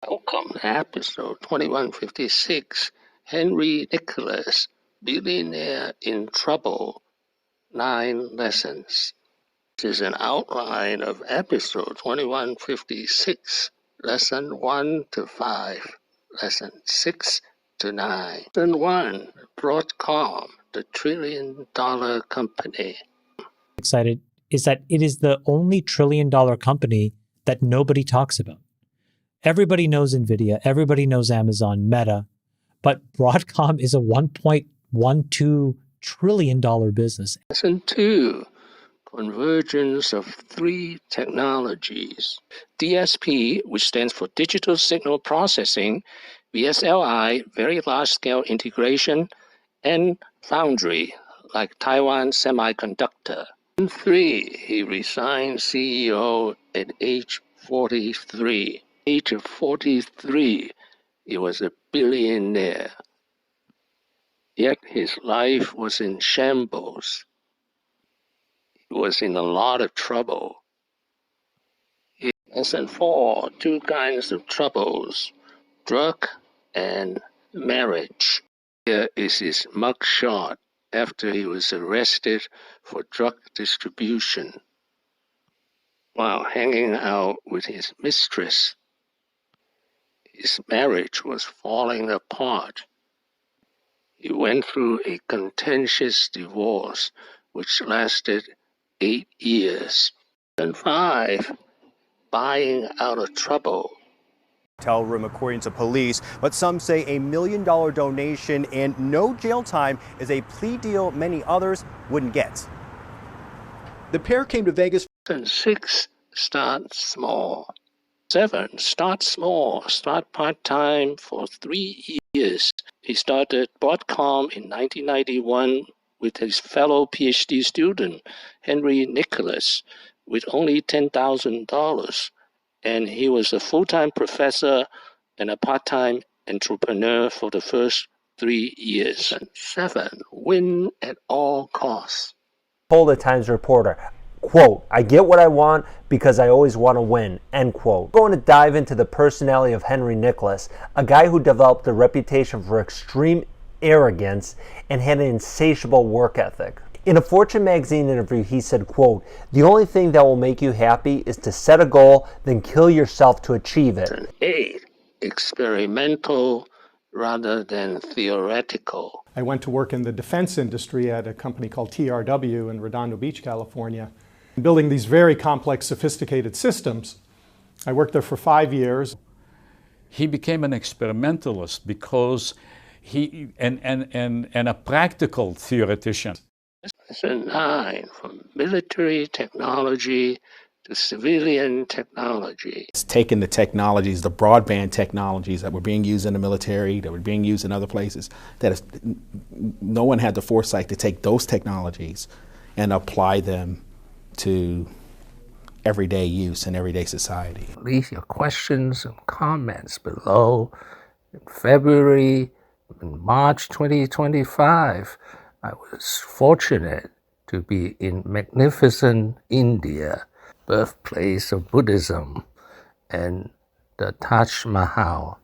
Welcome to episode 2156, Henry Nicholas, Billionaire in Trouble, 9 Lessons. This is an outline of episode 2156, lesson 1 to 5, lesson 6 to 9. Lesson 1, Broadcom, the trillion-dollar company. Excited is that it is the only trillion-dollar company that nobody talks about. Everybody knows NVIDIA, everybody knows Amazon, Meta, but Broadcom is a $1.12 trillion business. Lesson 2, convergence of 3 technologies. DSP, which stands for Digital Signal Processing, VSLI, Very Large-Scale Integration, and Fondry, like Taiwan Semiconductor. In 3, he resigned CEO at age 43. Age of 43, he was a billionaire. Yet his life was in shambles. He was in a lot of trouble. Lesson 4, 2 kinds of troubles, drug and marriage. Here is his mugshot after he was arrested for drug distribution while hanging out with his mistress. His marriage was falling apart. He went through a contentious divorce which lasted 8 years. And 5, buying out of trouble. Hotel room, according to police, but some say $1 million donation and no jail time is a plea deal many others wouldn't get. The pair came to Vegas. And 6, start small. 7, start small. Start part-time for 3 years. He started Broadcom in 1991 with his fellow PhD student, Henry Nicholas, with only $10,000. And he was a full-time professor and a part-time entrepreneur for the first 3 years. And 7, win at all costs. Told the Times reporter, quote, "I get what I want because I always want to win," end quote. We're going to dive into the personality of Henry Nicholas, a guy who developed a reputation for extreme arrogance and had an insatiable work ethic. In a Fortune magazine interview, he said, quote, "The only thing that will make you happy is to set a goal, then kill yourself to achieve it." And 8, experimental rather than theoretical. I went to work in the defense industry at a company called TRW in Redondo Beach, California, building these very complex, sophisticated systems. I worked there for 5 years. He became an experimentalist because and a practical theoretician. Lesson 9, from military technology to civilian technology. It's taking the technologies, the broadband technologies that were being used in the military, that were being used in other places, no one had the foresight to take those technologies and apply them to everyday use in everyday society. Leave your questions and comments below. In February, in March 2025, I was fortunate to be in magnificent India, birthplace of Buddhism, and the Taj Mahal